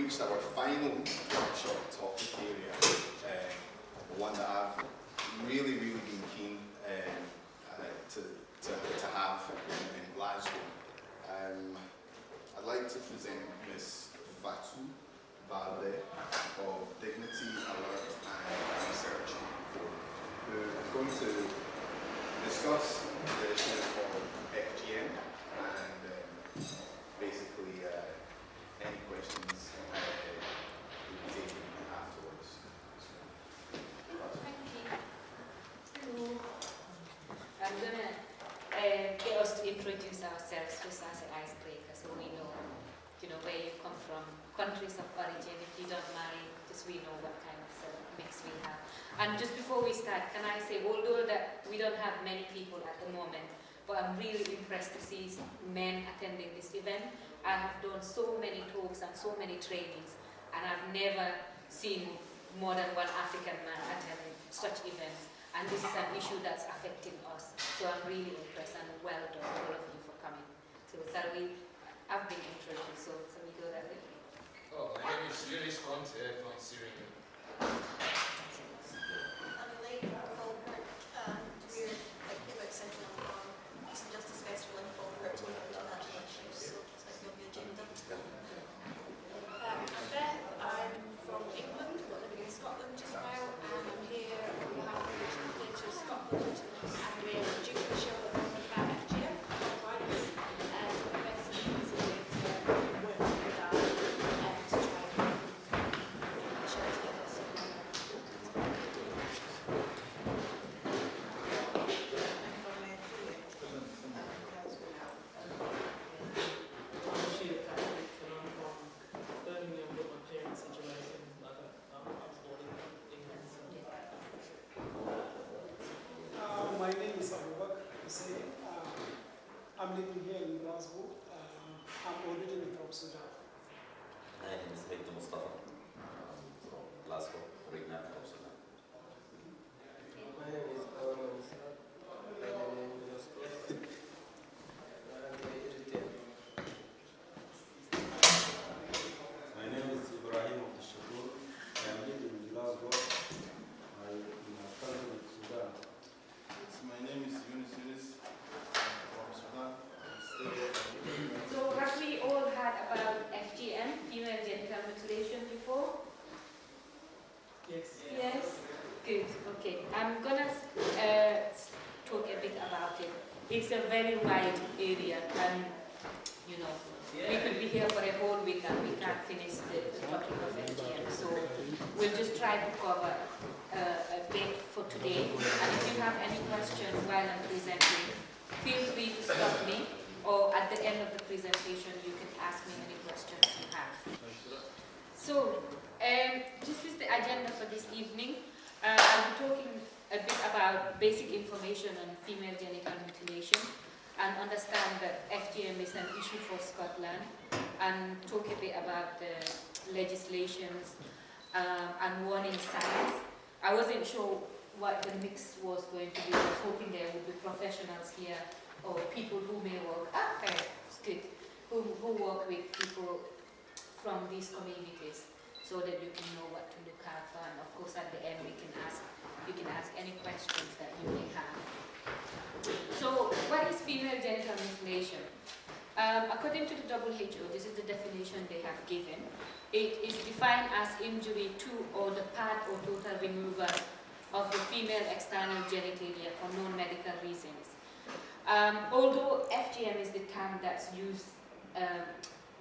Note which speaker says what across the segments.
Speaker 1: reached our final workshop topic area, one that I've really been keen to have in Glasgow. I'd like to present Ms. Fatou Balde of Dignity, Alert and Research, who is going to discuss the issue of FGM and basically any questions we'll be taking afterwards.
Speaker 2: Thank you. Hello. I'm going to get us to introduce ourselves just as an icebreaker so we know, where you come from, countries of origin. If you don't mind, just we know what kind of mix we have. And just before we start, can I say, although that we don't have many people at the moment, but I'm really impressed to see men attending this event. I have done so many talks and so many trainings, and I've never seen more than one African man attending such events. And this is an issue that's affecting us. So I'm really impressed, and well done, all of you, for coming. So I've been introduced, so we go that way.
Speaker 3: Oh, my name is Julius Conte from Syria.
Speaker 4: I'm Elaine Falkirk, and we're about Central Peace and Justice Festival in Falkirk to look at international issues, so it's like on the agenda.
Speaker 5: I'm Beth, I'm from England, but living in Scotland just now, and I'm here on behalf of the Theatre of Scotland, and we're producing a show at the moment about FGM, violence, and so the best of things is work with our to try and show together some
Speaker 6: My name is Abubakar Hussein. I'm living here in Glasgow. I'm originally from Sudan.
Speaker 7: My name is Victor Mustafa. From Glasgow, originally from Sudan.
Speaker 8: My name is Awan Musa. My name is Eritrean.
Speaker 9: My name is Ibrahim Abdushakur. I am living in Glasgow. I am from Sudan.
Speaker 1: My name is Yunus from Sudan.
Speaker 2: So have we all heard about FGM, female genital mutilation, before?
Speaker 6: Yes.
Speaker 2: Yes? Good, okay. I'm going to talk a bit about it. It's a very wide area, and we could be here for a whole week and we can't finish the topic of FGM. So we'll just try to cover a bit for today. And if you have any questions while I'm presenting, feel free to stop me, or at the end of the presentation you can ask me any questions you have. So this is the agenda for this evening. I'll be talking a bit about basic information on female genital mutilation, and understand that FGM is an issue for Scotland, and talk a bit about the legislations and warning signs. I wasn't sure what the mix was going to be. I was hoping there would be professionals here, or people who may work, it's good, who work with people from these communities, so that you can know what to look out for. And of course at the end you can ask any questions that you may have. So what is female genital mutilation? According to the WHO, this is the definition they have given. It is defined as injury to or the part or total removal of the female external genitalia for non-medical reasons. Although FGM is the term that's used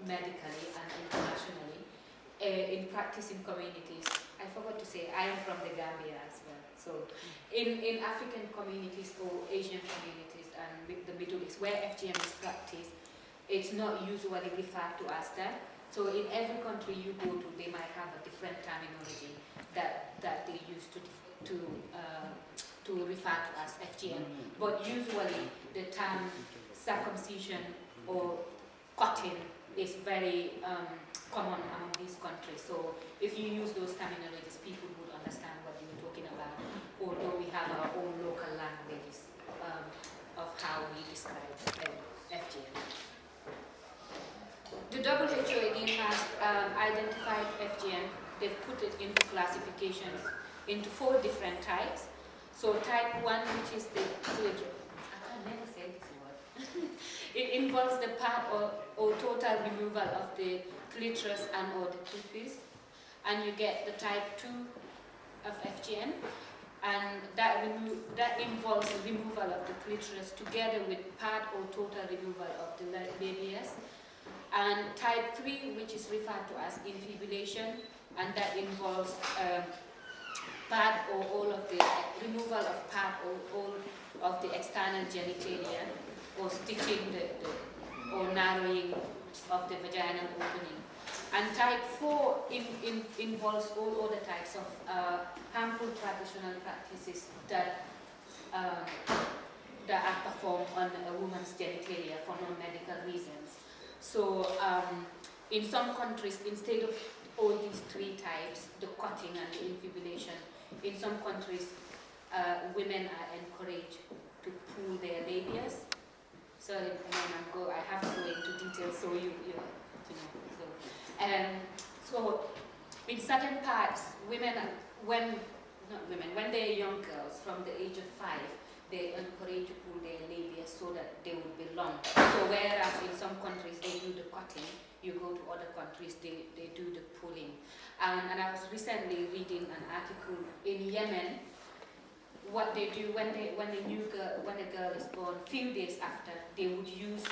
Speaker 2: medically and internationally, in practice in communities, I forgot to say, I am from the Gambia as well. So in African communities or Asian communities and the Middle East, where FGM is practiced, it's not usually referred to as that. So in every country you go to, they might have a different terminology that they use to refer to as FGM. But usually the term circumcision or cutting is very common among these countries. So if you use those terminologies, people would understand what you're talking about, although we have our own local languages of how we describe FGM. The WHO again has identified FGM, they've put it into classifications into 4 different types. So type 1, which is the I can never say this word. It involves the part or total removal of the clitoris and or the clitoris. And you get the type 2 of FGM, and that involves the removal of the clitoris together with part or total removal of the labias. And type 3, which is referred to as infibulation, and that involves part or all of the removal of part or all of the external genitalia, or stitching or narrowing of the vaginal opening. And type 4 involves all other types of harmful traditional practices that are performed on a woman's genitalia for non-medical reasons. So in some countries, instead of all these 3 types, the cutting and the infibulation, in some countries, women are encouraged to pull their labias. Sorry, I have to go into details so you know. So in certain parts, when they're young girls from the age of 5, they encourage to pull their labia so that they would be long. So whereas in some countries they do the cutting, you go to other countries, they do the pulling. And I was recently reading an article in Yemen. What they do when a girl is born, few days after, they would use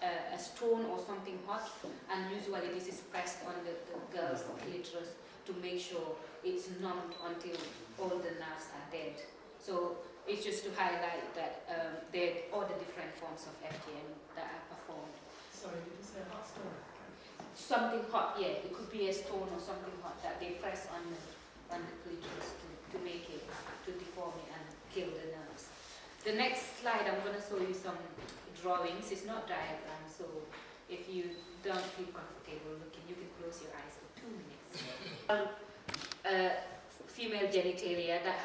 Speaker 2: a stone or something hot, and usually this is pressed on the girl's clitoris to make sure it's numbed until all the nerves are dead. So it's just to highlight that there are other different forms of FGM that are performed.
Speaker 6: Sorry, did you say hot stone?
Speaker 2: Something hot, yeah. It could be a stone or something hot that they press on the clitoris to make it, to deform it and kill the nerves. The next slide, I'm going to show you some drawings. It's not diagrams, so if you don't feel comfortable looking, you can close your eyes for 2 minutes. Female genitalia that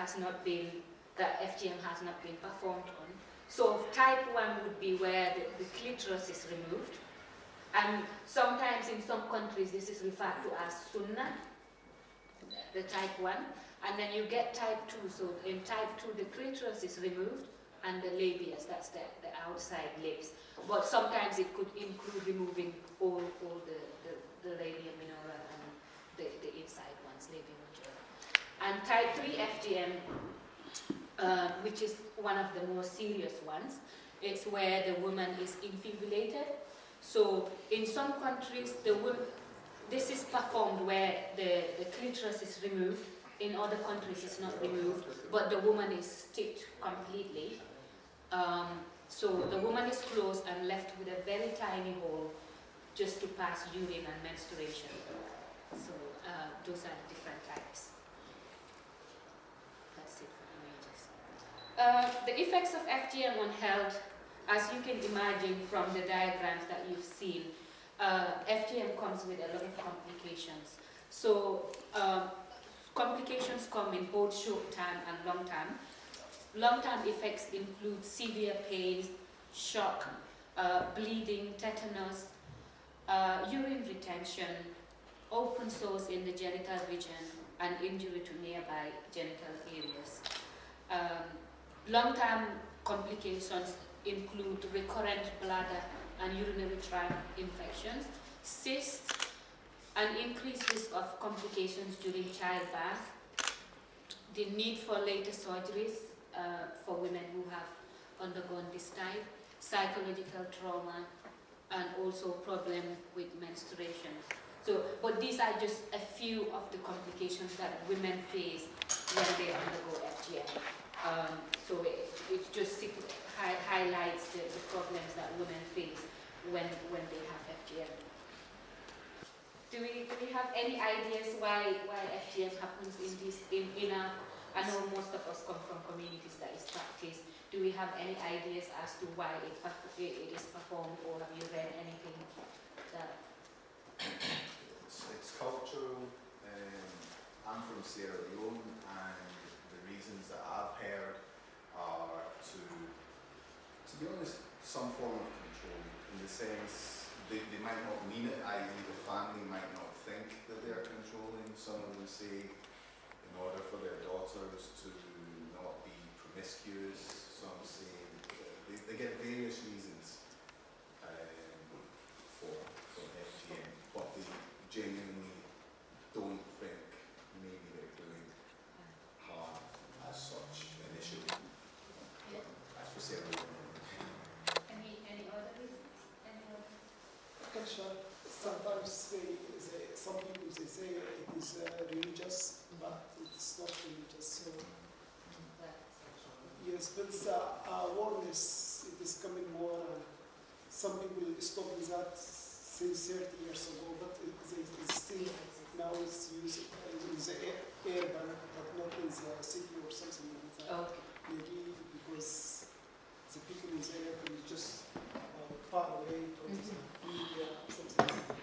Speaker 2: FGM has not been performed on. So type 1 would be where the clitoris is removed. And sometimes in some countries this is referred to as sunnah, the type 1. And then you get type 2. So in type 2 the clitoris is removed and the labias, that's the outside lips. But sometimes it could include removing all the labia minora and the inside ones, labia majora. And type 3 FGM, which is one of the more serious ones, it's where the woman is infibulated. So in some countries, this is performed where the clitoris is removed. In other countries, it's not removed, but the woman is stitched completely. So the woman is closed and left with a very tiny hole just to pass urine and menstruation. So those are the different types. That's it for images. The effects of FGM on health, as you can imagine from the diagrams that you've seen, FGM comes with a lot of complications. So complications come in both short-term and long-term. Long-term effects include severe pain, shock, bleeding, tetanus, urine retention, open sores in the genital region, and injury to nearby genital areas. Long-term complications include recurrent bladder and urinary tract infections, cysts, an increased risk of complications during childbirth, the need for later surgeries for women who have undergone this type, psychological trauma, and also problem with menstruations. So, but these are just a few of the complications that women face when they undergo FGM. So it just highlights the problems that women face when they have FGM. Do we have any ideas why FGM happens in our, I know most of us come from communities that is practiced. Do we have any ideas as to why it is performed, or have you read anything that?
Speaker 1: It's cultural. I'm from Sierra Leone, and the reasons that I've heard are to be honest, some form of control, in the sense they might not mean it, i.e. the family might not Some of them say in order for their daughters to not be promiscuous. Some say they get various reasons for FGM, but they genuinely don't think maybe they're doing harm as such initially. That's for sale.
Speaker 2: Any other reasons? Any other?
Speaker 6: Culture, sometimes some people say it is religious, but it's not religious. So yes, but awareness, it is coming more. Some people stopped with that since 30 years ago, but it's still now it's used in the urban, but not in the city or something like that.
Speaker 2: Okay.
Speaker 6: Maybe because the people in the urban is just far away from the media or something like that.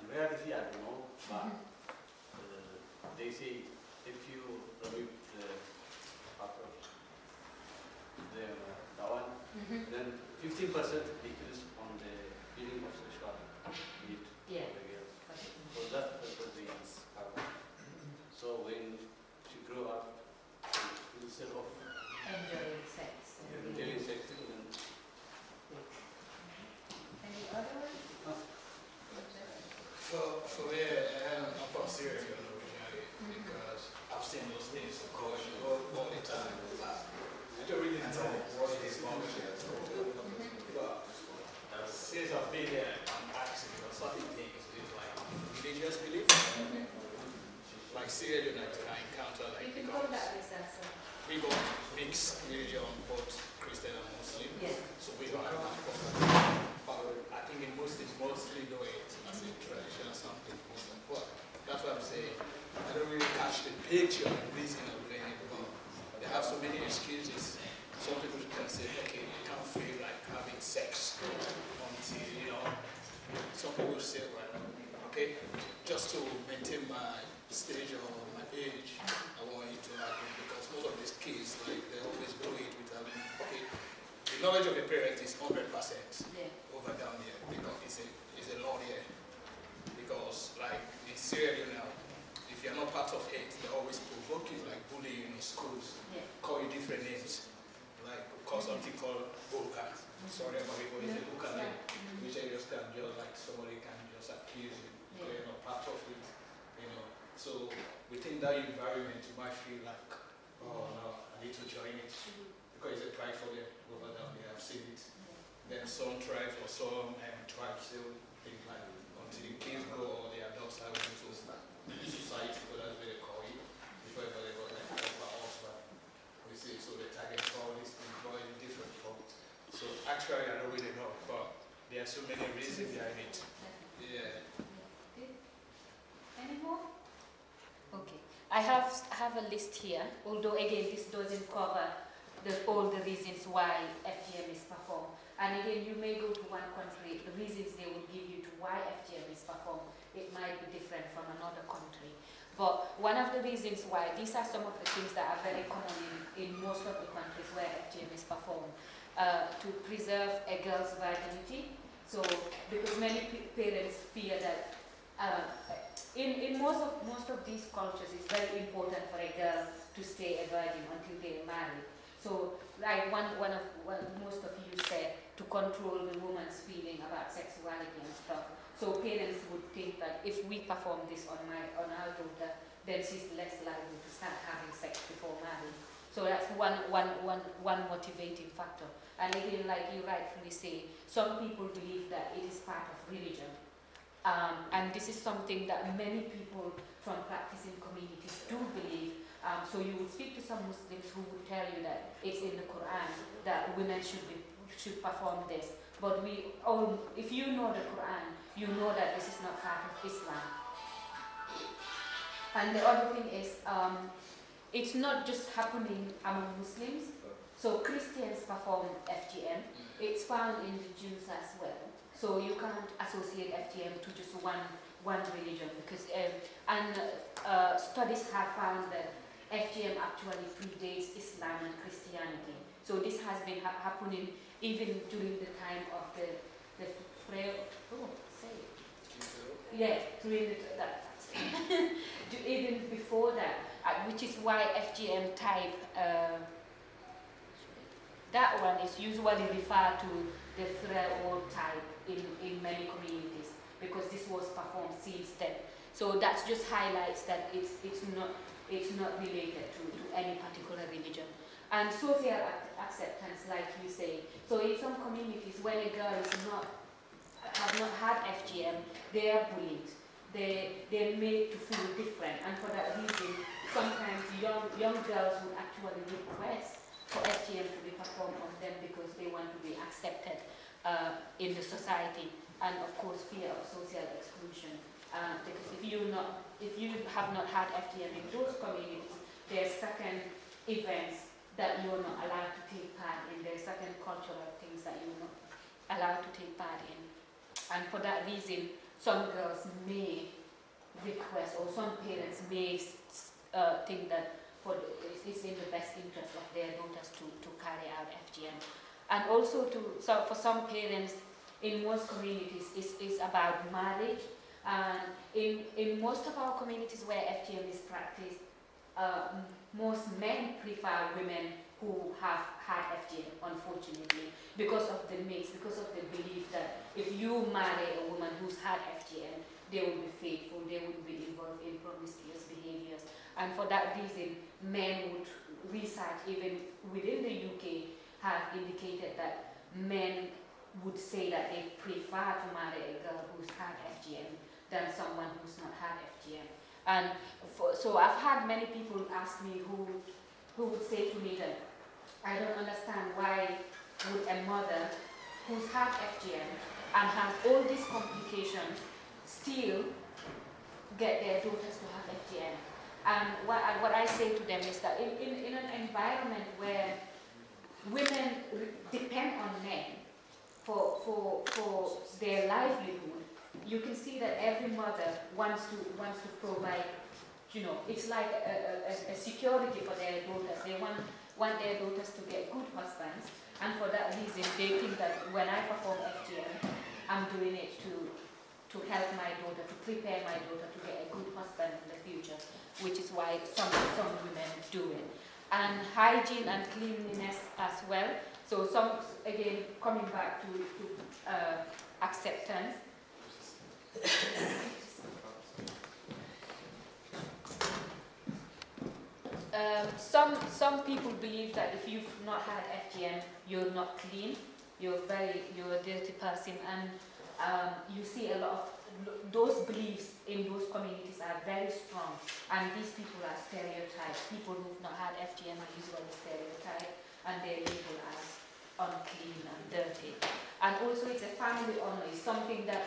Speaker 10: In reality, I don't know, but they say if you remove the upper, the one, then 15% decrease on the feeling of sexual need
Speaker 2: Yeah.
Speaker 10: of the girl. So that was the cover. So when she grew up, instead of
Speaker 2: Enjoying sex.
Speaker 10: enjoying sex, then
Speaker 2: Any other one?
Speaker 3: For me, I'm from Syria originally because I've seen those things going all the time. I don't really know what it is about but since I've been there, I'm asking certain things is like religious belief. Like Syria United, I encounter
Speaker 2: You
Speaker 3: like
Speaker 2: can call that this answer.
Speaker 3: we got mixed religion, both Christian and Muslim.
Speaker 2: Yeah.
Speaker 3: So we don't have that problem. But I think in Muslims mostly do it as a tradition or something. But that's what I'm saying. I don't really catch the picture and reason of doing it. But they have so many excuses. Some people can say, okay, they can't feel like having sex until, some people say, well, okay, just to maintain my stage or my age, I want you to agree because most of these kids, like, they always do it without, okay, the knowledge of the parents is 100% over down here because it's a law here. Because, like, in Syria, if you're not part of it, they always provoke you, like bully you in schools, call you different names, like call something called Burka. Sorry about it, but it's a Burka name, which I just can just, like, somebody can just accuse you because you're not part of it, So within that environment, you might feel like, oh no, I need to join it because it's a pride for them over down there. I've seen it. Then some tribes or some tribes still think like until the kids go or the adults are going to society, because that's what they call it. Before they got like husband. We see so they target all these things, but in different form. So actually I don't really know, but there are so many reasons behind it. Yeah.
Speaker 2: Any more? Okay. I have a list here, although again this doesn't cover all the reasons why FGM is performed. And again, you may go to one country, the reasons they will give you to why FGM is performed, it might be different from another country. But one of the reasons why, these are some of the things that are very common in most of the countries where FGM is performed. To preserve a girl's virginity. So, because many parents fear that in most of these cultures, it's very important for a girl to stay a virgin until they are married. So, like most of you said, to control the woman's feeling about sexuality and stuff. So parents would think that if we perform this on our daughter, then she's less likely to start having sex before marriage. So that's one motivating factor. And again, like you rightfully say, some people believe that it is part of religion. And this is something that many people from practicing communities do believe. So you would speak to some Muslims who would tell you that it's in the Quran that women should perform this. But if you know the Quran, you know that this is not part of Islam. And the other thing is, it's not just happening among Muslims. So Christians perform FGM. It's found in the Jews as well. So you can't associate FGM to just one religion because studies have found that FGM actually predates Islam and Christianity. So this has been happening even during the time of the frail, say it. Yeah, during even before that, which is why FGM type, that one is usually referred to the frail type in many communities, because this was performed since then. So that just highlights that it's not related to any particular religion. And social acceptance, like you say. So in some communities, when a girl have not had FGM, they are bullied. They're made to feel different, and for that reason, sometimes young girls would actually request for FGM to be performed on them because they want to be accepted in the society, and of course fear of social exclusion. Because if you have not had FGM in those communities, there are certain events that you're not allowed to take part in. There are certain cultural things that you're not allowed to take part in, and for that reason, some girls may request, or some parents may think that it's in the best interest of their daughters to carry out FGM. And also for some parents, in most communities, it's about marriage. And in most of our communities where FGM is practiced, most men prefer women who have had FGM, unfortunately, because of the myths, because of the belief that if you marry a woman who's had FGM, they will be faithful, they would be involved in promiscuous behaviors. And for that reason, men would research, even within the UK, have indicated that men would say that they prefer to marry a girl who's had FGM than someone who's not had FGM. And so I've had many people ask me who would say to me that I don't understand why would a mother who's had FGM and has all these complications still get their daughters to have FGM. And what I say to them is that in an environment where women depend on men for their livelihood, you can see that every mother wants to provide, it's like a security for their daughters. They want their daughters to get good husbands, and for that reason they think that when I perform FGM, I'm doing it to help my daughter, to prepare my daughter to get a good husband in the future, which is why some women do it. And hygiene and cleanliness as well. So again, coming back to acceptance. Some people believe that if you've not had FGM, you're not clean, you're a dirty person, and you see a lot of those beliefs in those communities are very strong, and these people are stereotyped. People who've not had FGM are usually stereotyped, and they're labeled as unclean and dirty. And also, it's a family honor. It's something that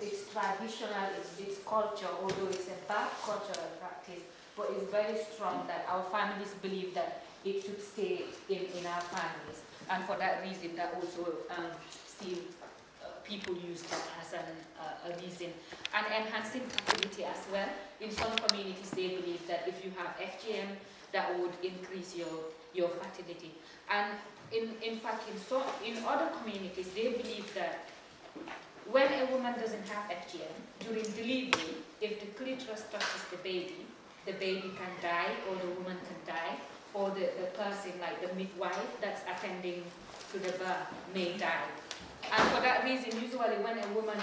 Speaker 2: it's traditional, it's culture, although it's a bad cultural practice, but it's very strong that our families believe that it should stay in our families. And for that reason, that also still people use that as a reason. And enhancing fertility as well. In some communities, they believe that if you have FGM, that would increase your fertility. And in fact, in other communities, they believe that when a woman doesn't have FGM, during delivery, if the clitoris touches the baby can die, or the woman can die, or the person, like the midwife that's attending to the birth, may die. And for that reason, usually when a woman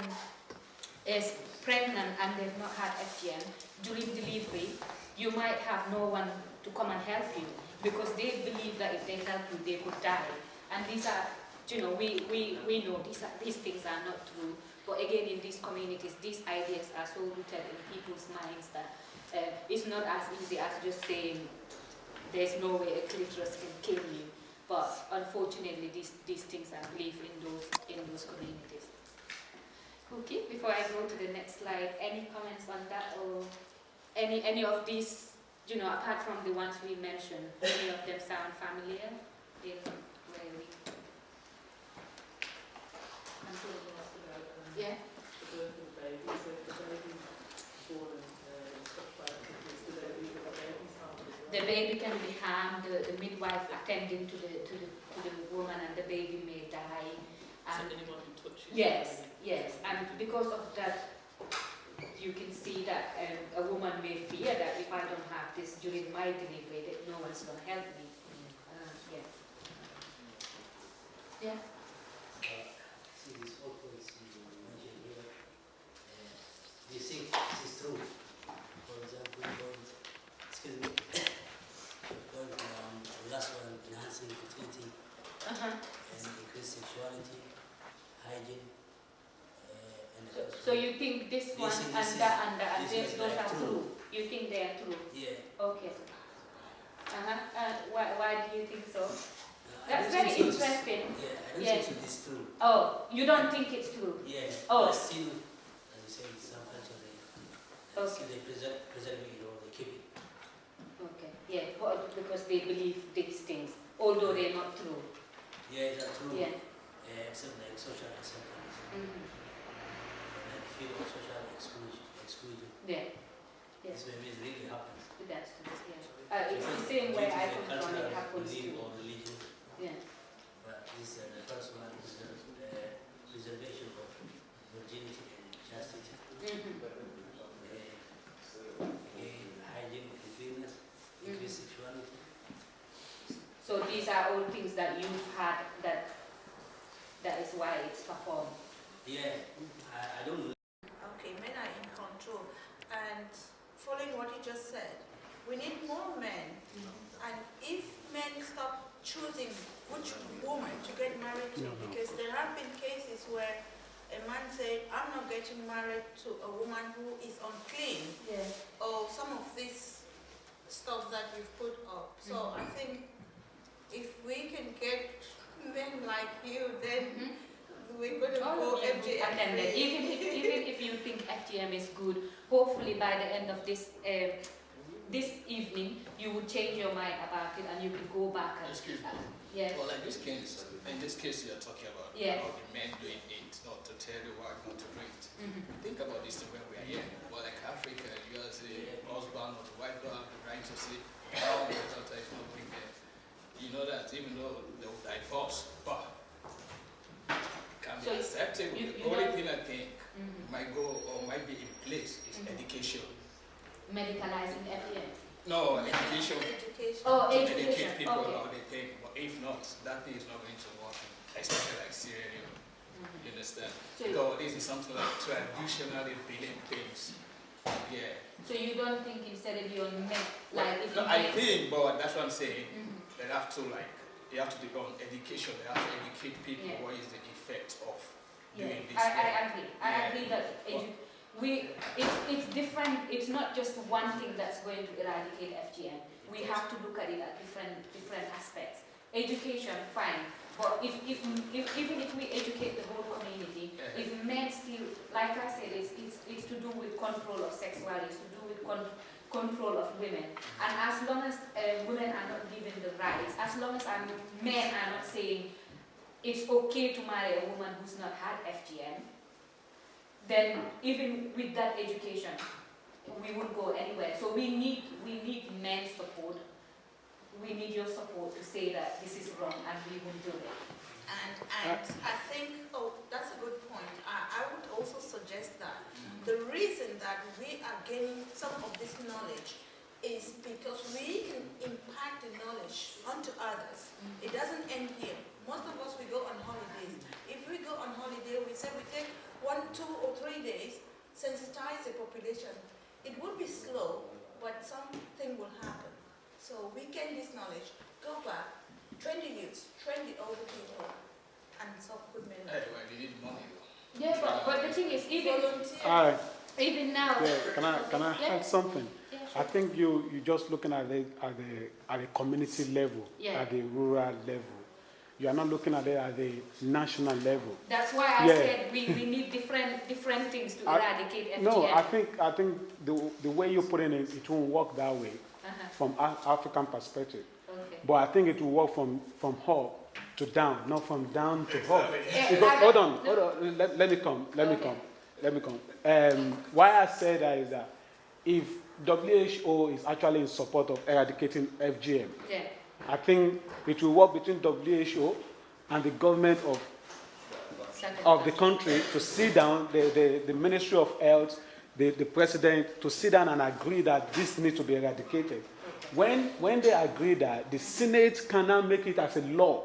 Speaker 2: is pregnant and they've not had FGM, during delivery, you might have no one to come and help you, because they believe that if they help you, they could die. And these are, we know these things are not true. But again, in these communities, these ideas are so rooted in people's minds that it's not as easy as just saying there's no way a clitoris can kill you. But unfortunately, these things are believed in those communities. Okay, before I go to the next slide, any comments on that, or any of these, apart from the ones we mentioned, any of them sound familiar? Yeah. The baby can be harmed, the midwife tending to the woman, and the baby may die.
Speaker 3: So
Speaker 2: And
Speaker 3: anyone who touches
Speaker 2: yes, yes, and because of that, you can see that a woman may fear that if I don't have this during my delivery, that no one's going to help me. Yeah. Yeah.
Speaker 11: See, this also is mentioned here. Do you think this is true? For example, excuse me, the last one, enhancing fertility and increase sexuality, hygiene, and the first
Speaker 2: So
Speaker 11: one.
Speaker 2: you think this
Speaker 11: This
Speaker 2: one
Speaker 11: is-
Speaker 2: and
Speaker 11: this
Speaker 2: that
Speaker 11: is-
Speaker 2: and that, and
Speaker 11: this is
Speaker 2: those
Speaker 11: like
Speaker 2: are
Speaker 11: true.
Speaker 2: true? You think they are true?
Speaker 11: Yeah.
Speaker 2: Okay. Why do you think so?
Speaker 11: I
Speaker 2: That's
Speaker 11: don't
Speaker 2: very
Speaker 11: think so this-
Speaker 2: interesting.
Speaker 11: Yeah, I don't
Speaker 2: Yeah.
Speaker 11: think so this is true.
Speaker 2: Oh, you don't think it's true?
Speaker 11: Yeah.
Speaker 2: Oh.
Speaker 11: But still, as you say, some culture they still they preserve it, they keep it.
Speaker 2: Okay. Yeah. Well, because they believe these things, although they're not true.
Speaker 11: Yeah, that's true.
Speaker 2: Yeah.
Speaker 11: Except like social acceptance, like fear of social exclusion.
Speaker 2: Yeah. Yeah.
Speaker 11: This maybe really happens.
Speaker 2: That's true. Yeah. It's the same way I come from. It happens
Speaker 11: belief
Speaker 2: too.
Speaker 11: or religion.
Speaker 2: Yeah.
Speaker 11: But this the first one is preservation of virginity and chastity. Hygiene and cleanliness, increased sexuality.
Speaker 2: So these are all things that you've had that is why it's performed.
Speaker 11: Yeah, I don't know.
Speaker 12: Okay, men are in control. And following what you just said, we need more men. And if men stop choosing which woman to get married to, because there have been cases where a man said, I'm not getting married to a woman who is unclean,
Speaker 2: Yeah.
Speaker 12: or some of this stuff that you've put up. So I think if we can get men like you, then we're going to go FGM
Speaker 2: attended.
Speaker 12: free.
Speaker 2: Even if you think FGM is good, hopefully by the end of this evening, you will change your mind about it and you can go back and
Speaker 3: Excuse me.
Speaker 2: yeah.
Speaker 3: Well, like this case, in this case you're talking about,
Speaker 2: Yeah.
Speaker 3: about the men doing it, not to tell the wife not to do it. Think about this when we are here. Well, like Africa, you guys say husband or the wife don't have the right to say, oh, my daughter is not doing that. You know that even though they will divorce, but can be
Speaker 2: So
Speaker 3: acceptable.
Speaker 2: you
Speaker 3: The only
Speaker 2: don't-
Speaker 3: thing I think might go or might be in place is education.
Speaker 2: Medicalizing FGM.
Speaker 3: No, education.
Speaker 12: Education.
Speaker 2: Oh,
Speaker 3: To
Speaker 2: education.
Speaker 3: educate people
Speaker 2: Okay.
Speaker 3: about the thing, but if not, that thing is not going to work, especially like Sierra Leone. You understand?
Speaker 2: So,
Speaker 3: Because this is something like traditionally believed things. Yeah.
Speaker 2: so you don't think instead of your men, like if
Speaker 3: No,
Speaker 2: you
Speaker 3: I
Speaker 2: make-
Speaker 3: think, but that's what I'm saying. They have to you have to do on education. They have to educate people
Speaker 2: Yeah.
Speaker 3: what is the effect of
Speaker 2: Yeah,
Speaker 3: doing this.
Speaker 2: I agree. I
Speaker 3: Yeah.
Speaker 2: agree that it's different. It's not just one thing that's going to eradicate FGM. We have to look at it at different aspects. Education, fine, but even if we educate the whole community, if men still, like I said, it's to do with control of sexuality, it's to do with control of women, and as long as women are not given the rights, as long as men are not saying it's okay to marry a woman who's not had FGM, then even with that education, we won't go anywhere. So we need men's support. We need your support to say that this is wrong and we won't do it.
Speaker 12: And I think, that's a good point. I would also suggest that the reason that we are gaining some of this knowledge is because we can impact the knowledge onto others. It doesn't end here. Most of us, we go on holidays. If we go on holiday, we say we take 1, 2, or 3 days, sensitize the population. It will be slow, but something will happen. So we gain this knowledge, go back, train the youths, train the older people, and so good men.
Speaker 3: Anyway, they need money though.
Speaker 2: Yeah, but the thing is,
Speaker 6: Alright,
Speaker 2: even now.
Speaker 6: yeah, can I
Speaker 2: Yeah.
Speaker 6: add something?
Speaker 2: Yeah,
Speaker 6: I
Speaker 2: sure.
Speaker 6: think you just looking at it at the community level,
Speaker 2: Yeah.
Speaker 6: at the rural level. You are not looking at it at the national level.
Speaker 2: That's why I
Speaker 6: Yeah.
Speaker 2: said we need different things to
Speaker 6: I-
Speaker 2: eradicate FGM.
Speaker 6: No, I think the way you're putting it, it won't work that way from African perspective.
Speaker 2: Okay.
Speaker 6: But I think it will work from up to down, not from down to up.
Speaker 2: Yeah,
Speaker 6: Because, hold on,
Speaker 2: no.
Speaker 6: let me come.
Speaker 2: Okay.
Speaker 6: Why I say that is that if WHO is actually in support of eradicating FGM,
Speaker 2: Yeah.
Speaker 6: I think it will work between WHO and the government of the country to sit down, the Ministry of Health, the president, to sit down and agree that this needs to be eradicated. When they agree that, the Senate can now make it as a law.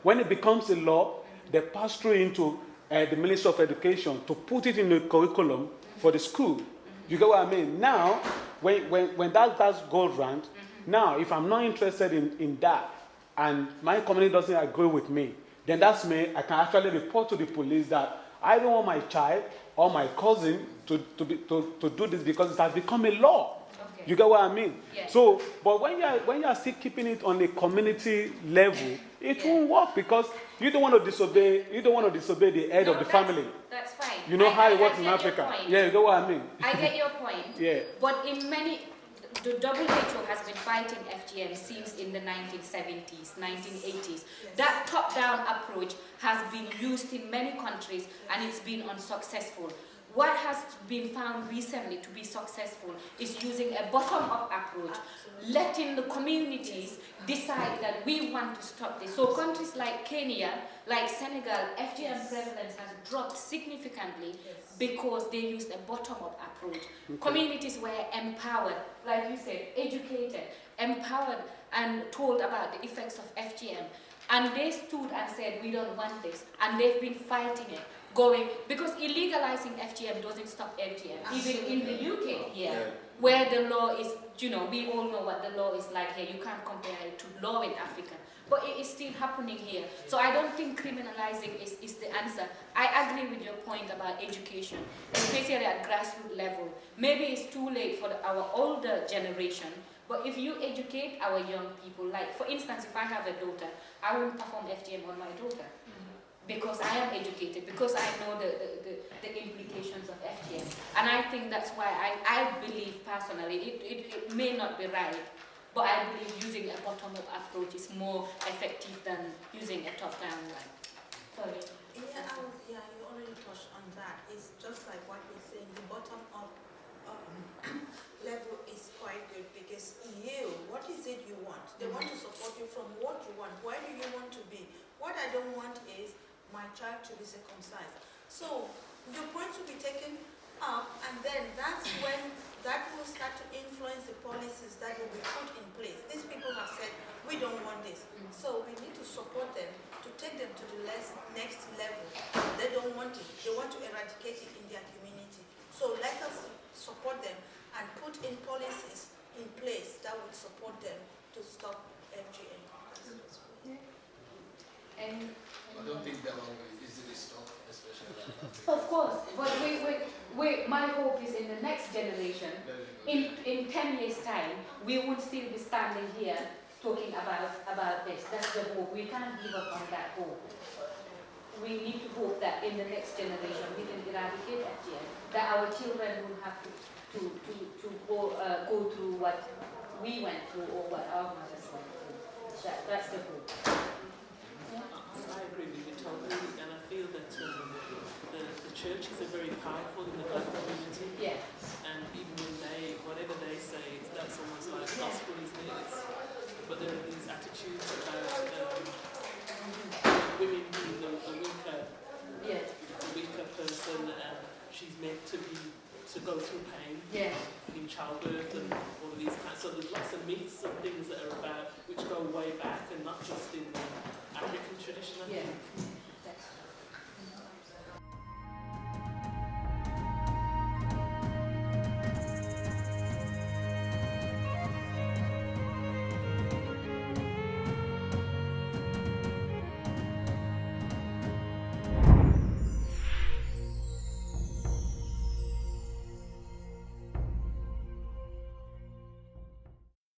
Speaker 6: When it becomes a law, they pass through into the Ministry of Education to put it in the curriculum for the school. You get what I mean? Now, when that goes round, now if I'm not interested in that and my community doesn't agree with me, then that's me. I can actually report to the police that I don't want my child or my cousin to do this because it has become a law. Okay. You get what I mean? Yes. So, but when you are still keeping it on a community level, it won't work because you don't want to disobey. You don't want to disobey the head of the family.
Speaker 2: That's fine.
Speaker 6: You know how it works in Africa. Yeah, you get what I mean?
Speaker 2: I get your point.
Speaker 6: Yeah.
Speaker 2: But in many, the WHO has been fighting FGM since in the 1970s, 1980s. Yes. That top-down approach has been used in many countries and it's been unsuccessful. What has been found recently to be successful is using a bottom-up approach, letting the communities decide that we want to stop this. So countries like Kenya, like Senegal, FGM prevalence has dropped significantly because they used a bottom-up approach. Okay. Communities were empowered, like you said, educated, empowered, and told about the effects of FGM. And they stood and said, we don't want this. And they've been fighting it. Because illegalizing FGM doesn't stop FGM. Even in the UK here, where the law is, we all know what the law is like here. You can't compare it to law in Africa. But it is still happening here. So I don't think criminalizing is the answer. I agree with your point about education, especially at grassroots level. Maybe it's too late for our older generation, but if you educate our young people, like for instance, if I have a daughter, I won't perform FGM on my daughter. Because I am educated, because I know the implications of FGM. And I think that's why I believe personally, it may not be right, but I believe using a bottom-up approach is more effective than using a top-down one. Sorry.
Speaker 12: Yeah, you already touched on that. It's just like what you're saying, the bottom-up level is quite good because what is it you want? They want to support you from what you want. Where do you want to be? What I don't want is my child to be circumcised. So your point will be taken up, and then that's when that will start to influence the policies that will be put in place. These people have said, we don't want this. So we need to support them to take them to the next level. They don't want it. They want to eradicate it in their community. So let us support them and put in policies in place that would support them to stop FGM.
Speaker 2: And
Speaker 3: I don't think that one will easily stop, especially.
Speaker 2: Of course, but my hope is in the next generation, in 10 years' time, we would still be standing here talking about this. That's the hope. We can't give up on that hope. We need to hope that in the next generation we can eradicate FGM, that our children will have to go through what we went through or what our mothers went through. That's the hope.
Speaker 13: I agree with you totally, and I feel that the church is very powerful in the black community.
Speaker 2: Yeah.
Speaker 13: And even when whatever they say, that's almost like gospel, isn't it? But there are these attitudes about women being the weaker person, and she's meant to go through pain in childbirth and all of these kinds. So there's lots of myths and things that are about which go way back and not just in the African tradition, I think.